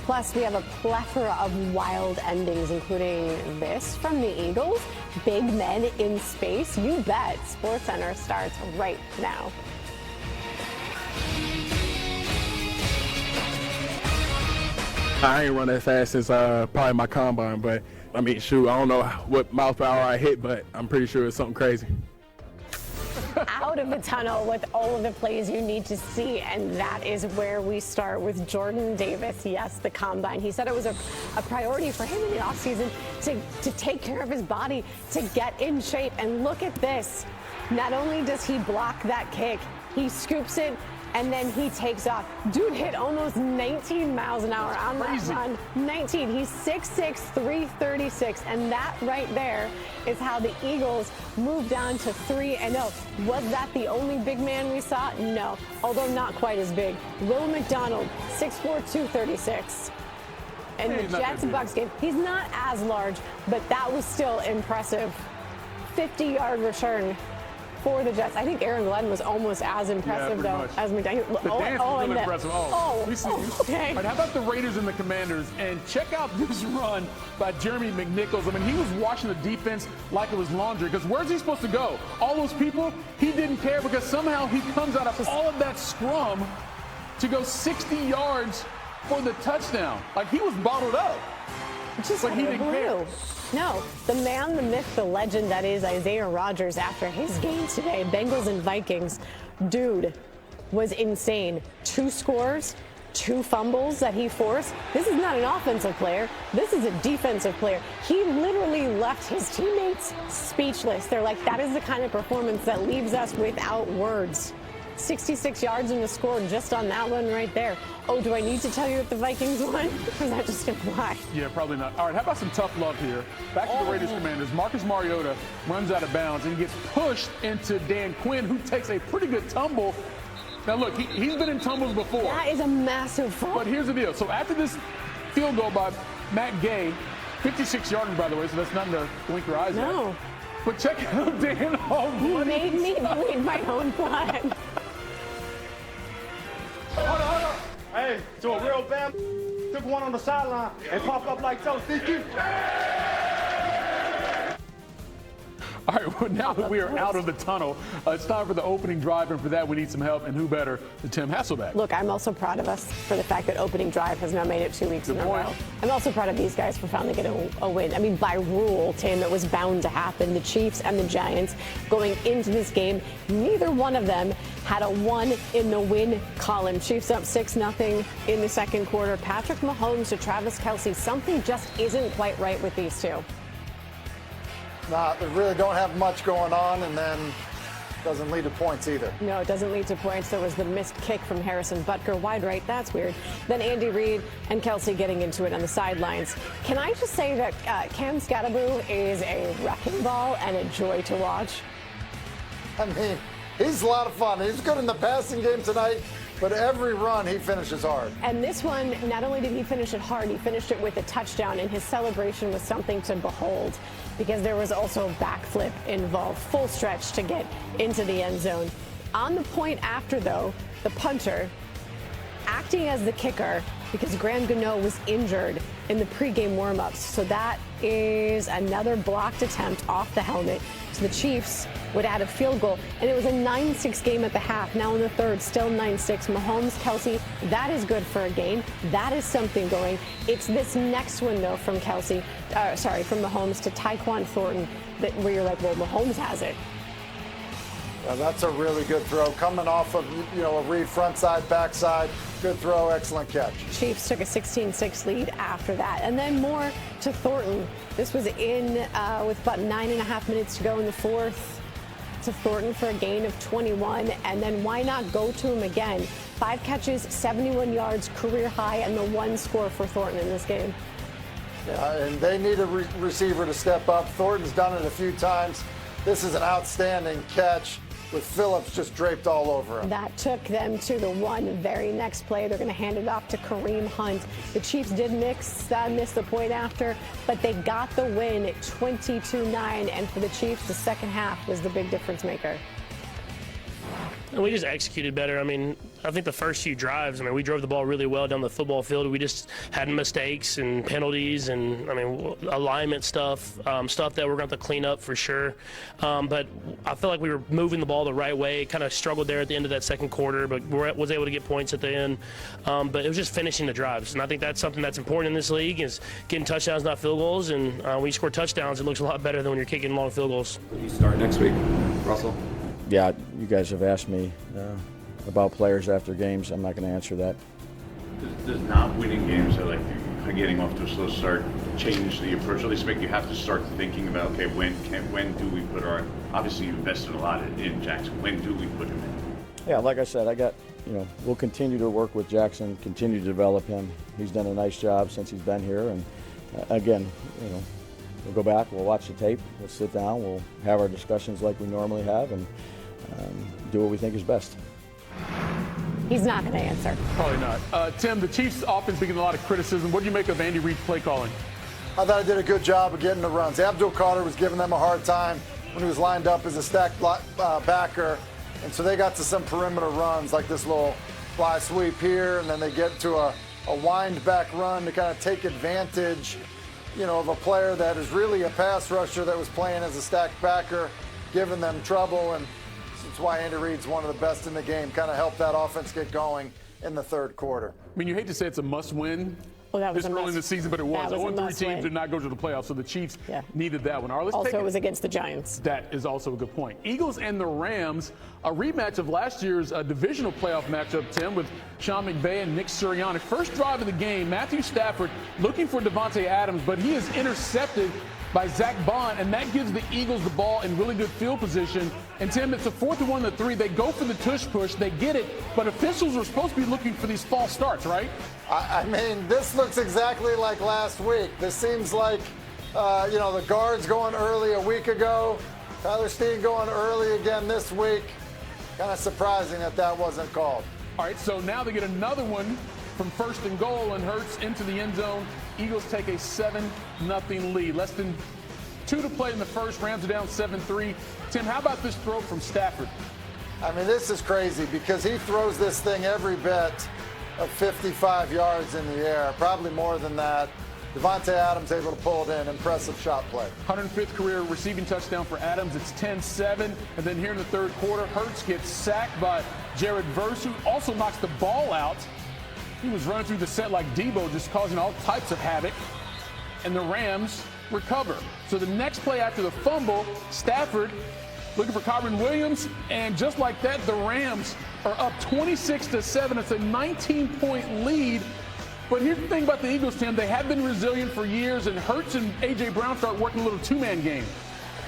Plus, we have a plethora of wild endings, including this from the Eagles. Big men in space. You bet. SportsCenter starts right now. I ain't run that fast since probably my combine, but I mean, shoot, I don't know what mile per hour I hit, but I'm pretty sure it's something crazy. Out of the tunnel with all of the plays you need to see, and that is where we start with Jordan Davis. Yes, the combine. He said it was a priority for him in the offseason to take care of his body, to get in shape. And look at this. Not only does he block that kick, he scoops it, and then he takes off. Dude hit almost 19 miles an hour on that run. 19. He's 6'6", 336. And that right there is how the Eagles moved on to 3-0. Was that the only big man we saw? No, although not quite as big. Will McDonald, 6'4", 236. And the Jets-Bucks game, he's not as large, but that was still impressive. 50-yard return for the Jets. I think Aaron Glenn was almost as impressive, though, as McDonald. The dance was really impressive. We see. Okay. All right, how about the Raiders and the Commanders? And check out this run by Jeremy McNichols. I mean, he was washing the defense like it was laundry, because where's he supposed to go? All those people, he didn't care, because somehow he comes out of all of that scrum to go 60 yards for the touchdown. Like, he was bottled up. But he didn't care. No, the man, the myth, the legend that is Isaiah Rodgers after his game today, Bengals and Vikings, dude was insane. 2 scores, 2 fumbles that he forced. This is not an offensive player. This is a defensive player. He literally left his teammates speechless. They're like, that is the kind of performance that leaves us without words. 66 yards in the score just on that one right there. Oh, do I need to tell you that the Vikings won? Or is that just implied? Yeah, probably not. All right, how about some tough love here? Back to the Raiders Commanders. Marcus Mariota runs out of bounds and gets pushed into Dan Quinn, who takes a pretty good tumble. Now, look, he's been in tumbles before. That is a massive fall. But here's the deal. So after this field goal by Matt Gay, 56 yardage, by the way, so that's nothing to blink your eyes at. No. But check out Dan Hall. You made me bleed my own blood. Hold on. Hey, to a real bam, took one on the sideline and popped up like so. All right, well, now that we are out of the tunnel, it's time for the opening drive, and for that we need some help, and who better than Tim Hasselbeck. Look, I'm also proud of us for the fact that opening drive has now made it 2 weeks in a row. I'm also proud of these guys for finally getting a win. I mean, by rule, Tim, it was bound to happen. The Chiefs and the Giants going into this game, neither one of them had a 1 in the win column. Chiefs up 6-0 in the second quarter. Patrick Mahomes to Travis Kelce. Something just isn't quite right with these two. They really don't have much going on, and then doesn't lead to points either. No, it doesn't lead to points. There was the missed kick from Harrison Butker, wide right. That's weird. Then Andy Reid and Kelce getting into it on the sidelines. Can I just say that Cam Scatterboo is a wrecking ball and a joy to watch? I mean, he's a lot of fun. He's good in the passing game tonight, but every run he finishes hard. And this one, not only did he finish it hard, he finished it with a touchdown, and his celebration was something to behold, because there was also a backflip involved, full stretch to get into the end zone. On the point after, though, the punter acting as the kicker, because Graham Gano was injured in the pregame warmups. So that is another blocked attempt off the helmet. So the Chiefs would add a field goal, and it was a 9-6 game at the half. Now in the third, still 9-6. Mahomes, Kelce, that is good for a gain. That is something going. It's this next one, though, from Kelce, from Mahomes to Tyquan Thornton, where you're like, well, Mahomes has it. Yeah, that's a really good throw. Coming off of, a read front side, back side. Good throw, excellent catch. Chiefs took a 16-6 lead after that. And then more to Thornton. This was in with about 9.5 minutes to go in the fourth. To Thornton for a gain of 21. And then why not go to him again? 5 catches, 71 yards, career high, and the 1 score for Thornton in this game. Yeah, and they need a receiver to step up. Thornton's done it a few times. This is an outstanding catch, with Phillips just draped all over him. That took them to the very next play. They're going to hand it off to Kareem Hunt. The Chiefs did miss the point after, but they got the win at 22-9. And for the Chiefs, the second half was the big difference maker. And we just executed better. I mean, I think the first few drives, we drove the ball really well down the football field. We just had mistakes and penalties and, alignment stuff, stuff that we're going to have to clean up for sure. But I feel like we were moving the ball the right way. Kind of struggled there at the end of that second quarter, but was able to get points at the end. But it was just finishing the drives. And I think that's something that's important in this league is getting touchdowns, not field goals. And when you score touchdowns, it looks a lot better than when you're kicking long field goals. You start next week, Russell? Yeah, you guys have asked me about players after games. I'm not going to answer that. Does not winning games or like getting off to a slow start change the approach? At least make you have to start thinking about, okay, when do we put our, obviously you invested a lot in Jackson, when do we put him in? Yeah, like I said, we'll continue to work with Jackson, continue to develop him. He's done a nice job since he's been here, and again, we'll go back, we'll watch the tape, we'll sit down, we'll have our discussions like we normally have, and do what we think is best. He's not going to answer. Probably not. Tim, the Chiefs' offense being a lot of criticism. What do you make of Andy Reid's play calling? I thought he did a good job of getting the runs. Abdul Carter was giving them a hard time when he was lined up as a stacked backer, and so they got to some perimeter runs like this little fly sweep here, and then they get to a wind back run to kind of take advantage, of a player that is really a pass rusher that was playing as a stacked backer, giving them trouble, and that's why Andy Reid's one of the best in the game, kind of helped that offense get going in the third quarter. You hate to say it's a must-win this early in the season, but it was. 0-3 teams did not go to the playoffs, so the Chiefs needed that one. All right, also, it was against the Giants. That is also a good point. Eagles and the Rams, a rematch of last year's divisional playoff matchup, Tim, with Sean McVay and Nick Sirianni. First drive of the game, Matthew Stafford looking for Devontae Adams, but he is intercepted by Zach Bond, and that gives the Eagles the ball in really good field position. And Tim, it's a 4th and 1 and 3. They go for the tush push, they get it, but officials are supposed to be looking for these false starts, right? This looks exactly like last week. This seems like, the guards going early a week ago, Tyler Steen going early again this week. Kind of surprising that wasn't called. All right, so now they get another one from 1st and goal, and Hurts into the end zone. Eagles take a 7-0 lead. Less than 2 to play in the first. Rams are down 7-3. Tim, how about this throw from Stafford? This is crazy because he throws this thing every bit of 55 yards in the air, probably more than that. Devontae Adams able to pull it in. Impressive shot play. 105th career receiving touchdown for Adams. It's 10-7. And then here in the third quarter, Hurts gets sacked by Jared Verse, who also knocks the ball out. He was running through the set like Debo, just causing all types of havoc. And the Rams recover. So the next play after the fumble, Stafford looking for Kyren Williams. And just like that, the Rams are up 26-7. It's a 19-point lead. But here's the thing about the Eagles, Tim. They have been resilient for years, and Hurts and A.J. Brown start working a little two-man game.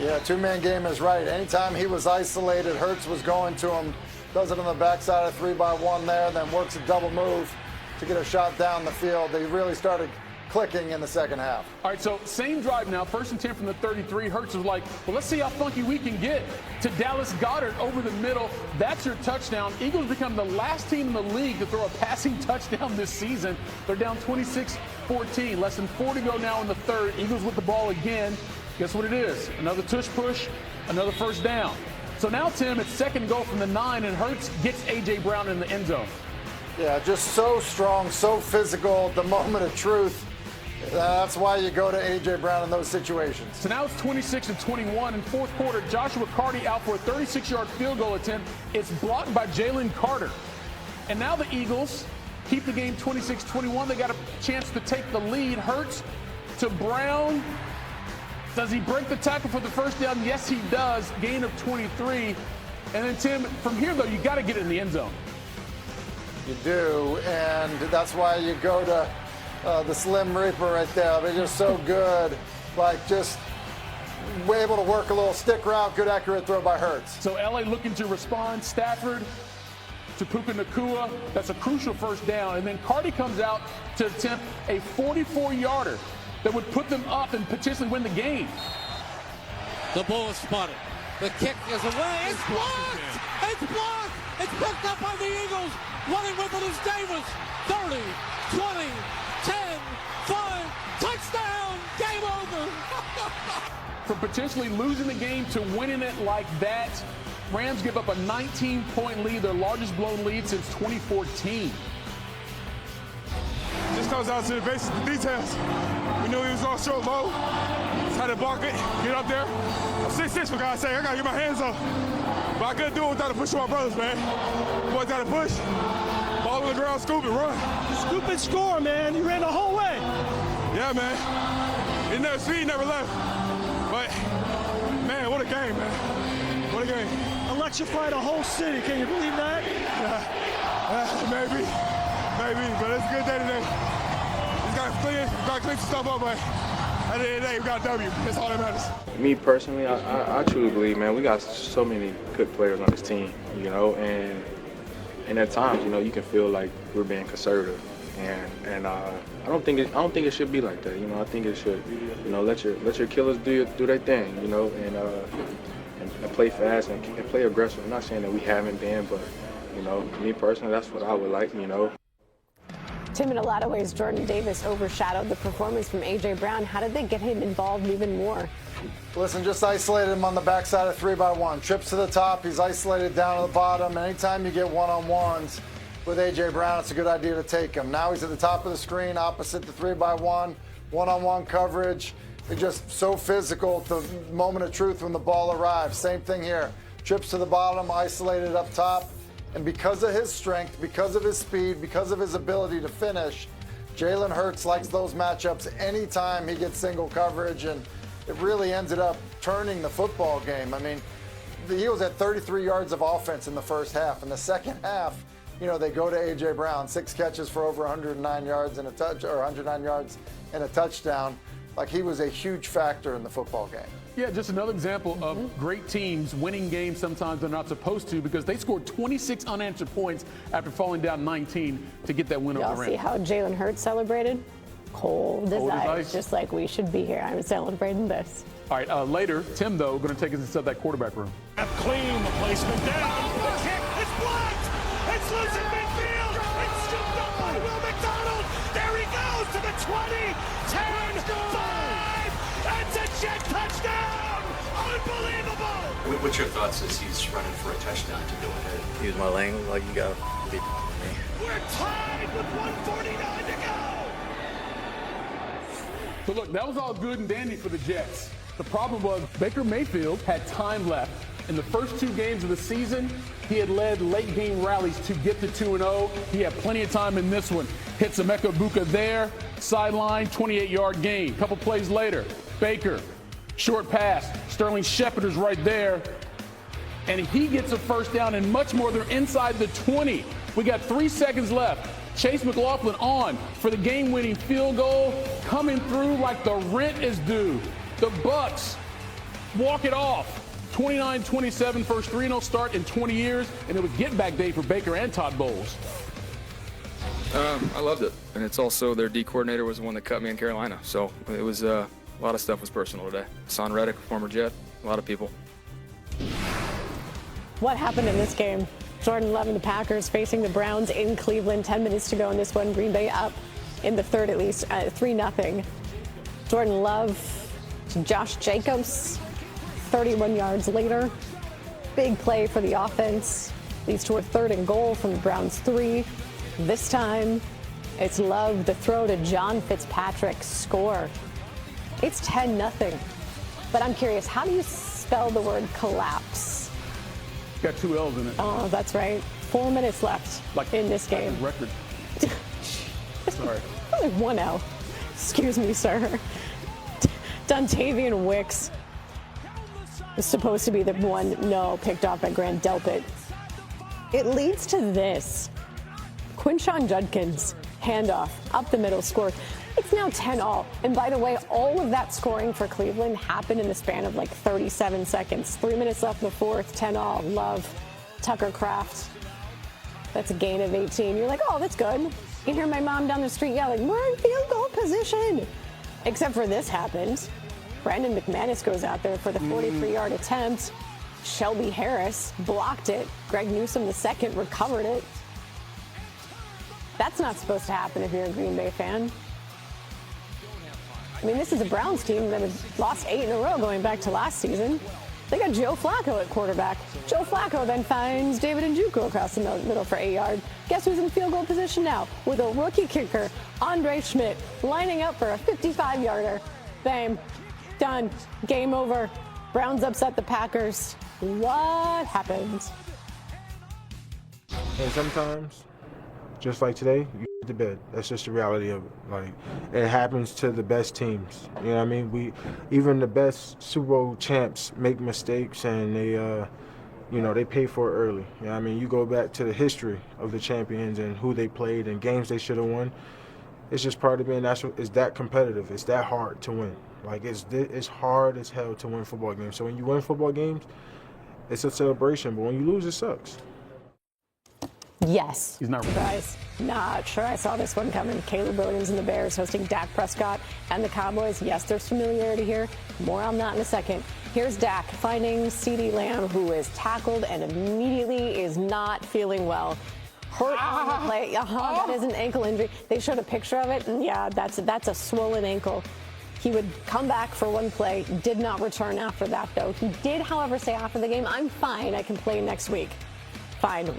Yeah, two-man game is right. Anytime he was isolated, Hurts was going to him. Does it on the backside of 3-by-1 there, then works a double move to get a shot down the field. They really started clicking in the second half. All right, so same drive now, 1st and 10 from the 33. Hurts was like, well, let's see how funky we can get to Dallas Goedert over the middle. That's your touchdown. Eagles become the last team in the league to throw a passing touchdown this season. They're down 26-14. Less than 4 to go now in the third. Eagles with the ball again. Guess what it is? Another tush push, another first down. So now, Tim, it's 2nd and goal from the 9, and Hurts gets A.J. Brown in the end zone. Yeah, just so strong, so physical, the moment of truth. That's why you go to A.J. Brown in those situations. So now it's 26-21. In fourth quarter, Joshua Carty out for a 36-yard field goal attempt. It's blocked by Jalen Carter. And now the Eagles keep the game 26-21. They got a chance to take the lead. Hurts to Brown. Does he break the tackle for the first down? Yes, he does. Gain of 23. And then, Tim, from here, though, you got to get it in the end zone. You do, and that's why you go to the Slim Reaper right there. They're just so good. Just able to work a little stick route. Good, accurate throw by Hurts. So L.A. looking to respond. Stafford to Puka Nacua. That's a crucial first down. And then Carty comes out to attempt a 44-yarder that would put them up and potentially win the game. The ball is spotted. The kick is away. It's blocked! It's blocked! It's picked up by the Eagles. Running with it is Davis. 30, 20, 10, 5, touchdown! Game over! From potentially losing the game to winning it like that, Rams give up a 19-point lead, their largest blown lead since 2014. Just comes down to the basics, the details. We knew he was on short low. Just had to block it, get up there. I'm 6'6", for God's sake. I got to get my hands up. But I couldn't do it without a push of my brothers, man. Boys got to push. Ball on the ground, scoop and run. Scoop and score, man. You ran the whole way. Yeah, man. His speed never left. But, man, what a game, man. What a game. Electrified a whole city. Can you believe that? Maybe. But it's a good day today. Just got to clean some stuff up, but at the end of the day, we got a W. That's all that matters. Me personally, I truly believe, man, we got so many good players on this team, you know, and at times, you know, you can feel like we're being conservative, and I don't think it should be like that, you know. I think it should, you know, let your killers do their thing, you know, and play fast and play aggressive. I'm not saying that we haven't been, but you know, me personally, that's what I would like, you know. Tim, in a lot of ways, Jordan Davis overshadowed the performance from A.J. Brown. How did they get him involved even more? Listen, just isolated him on the backside of 3x1. Trips to the top, he's isolated down to the bottom. And anytime you get one-on-ones with A.J. Brown, it's a good idea to take him. Now he's at the top of the screen, opposite the 3x1, one-on-one coverage. They're just so physical at the moment of truth when the ball arrives. Same thing here. Trips to the bottom, isolated up top. And because of his strength, because of his speed, because of his ability to finish, Jalen Hurts likes those matchups anytime he gets single coverage, and it really ended up turning the football game. I mean, the Eagles had 33 yards of offense in the first half. In the second half, you know, they go to A.J. Brown, 6 catches for over 109 yards and 109 yards and a touchdown. Like, he was a huge factor in the football game. Yeah, just another example of great teams winning games sometimes they're not supposed to, because they scored 26 unanswered points after falling down 19 to get that win over the Rams. Y'all see how Jalen Hurts celebrated? Cold as ice, just like we should be here. I'm celebrating this. All right, later, Tim, though, going to take us inside that quarterback room. Clean, the placement down. The kick is blocked. It's loose in midfield. It's scooped up by Will McDonald. There he goes to the 20, 10, 5. That's a jet touchdown. Unbelievable. What's your thoughts as he's running for a touchdown to go ahead? Use my language like you got to be me. We're tied with 1:49 to go. So look, that was all good and dandy for the Jets. The problem was Baker Mayfield had time left. In the first 2 games of the season, he had led late game rallies to get to 2-0. He had plenty of time in this one. Hits Emeka Buka there, sideline, 28-yard gain. Couple plays later, Baker, short pass. Sterling Shepard is right there. And he gets a first down, and much more. They're inside the 20. We got 3 seconds left. Chase McLaughlin on for the game-winning field goal, coming through like the rent is due. The Bucks walk it off. 29-27, first 3-0 start in 20 years, and it was get-back day for Baker and Todd Bowles. I loved it, and it's also their D coordinator was the one that cut me in Carolina, so it was a lot of stuff was personal today. Son Reddick, former Jet, a lot of people. What happened in this game? Jordan Love and the Packers facing the Browns in Cleveland. 10 minutes to go in this one. Green Bay up in the third at least, 3-0. Jordan Love to Josh Jacobs, 31 yards later. Big play for the offense. Leads to a 3rd and goal from the Browns 3. This time, it's Love, the throw to John Fitzpatrick, score. It's 10-0. But I'm curious, how do you spell the word collapse? Got 2 L's in it. Oh, that's right. 4 minutes left in this game. Record. Sorry. Only 1 L. Excuse me, sir. Dontavian Wicks is supposed to be the one, picked off by Grant Delpit. It leads to this. Quinshon Judkins, handoff, up the middle, score. It's now 10-all. And by the way, all of that scoring for Cleveland happened in the span of like 37 seconds. 3 minutes left in the fourth, 10-all. Love, Tucker Kraft. That's a gain of 18. You're like, oh, that's good. You can hear my mom down the street yelling, we're in field goal position. Except for this happened. Brandon McManus goes out there for the 43-yard attempt. Shelby Harris blocked it. Greg Newsome II recovered it. That's not supposed to happen if you're a Green Bay fan. I mean, this is a Browns team that has lost 8 in a row going back to last season. They got Joe Flacco at quarterback. Joe Flacco then finds David Njoku across the middle for 8 yards. Guess who's in field goal position now? With a rookie kicker, Andre Schmidt, lining up for a 55-yarder. Bam. Done. Game over. Browns upset the Packers. What happened? And sometimes, just like today, you get to bed. That's just the reality of it. Like, it happens to the best teams. You know what I mean? Even the best Super Bowl champs make mistakes, and they pay for it early. You know what I mean? You go back to the history of the champions and who they played and games they should have won. It's just part of being national. It's that competitive. It's that hard to win. Like, it's hard as hell to win football games. So when you win football games, it's a celebration. But when you lose, it sucks. Yes. He's not surprised. Not sure I saw this one coming. Caleb Williams and the Bears hosting Dak Prescott and the Cowboys. Yes, there's familiarity here. More on that in a second. Here's Dak finding CeeDee Lamb, who is tackled and immediately is not feeling well. Hurt on the play. That is an ankle injury. They showed a picture of it, and yeah, that's a swollen ankle. He would come back for one play, did not return after that, though. He did, however, say after the game, I'm fine. I can play next week. Fine.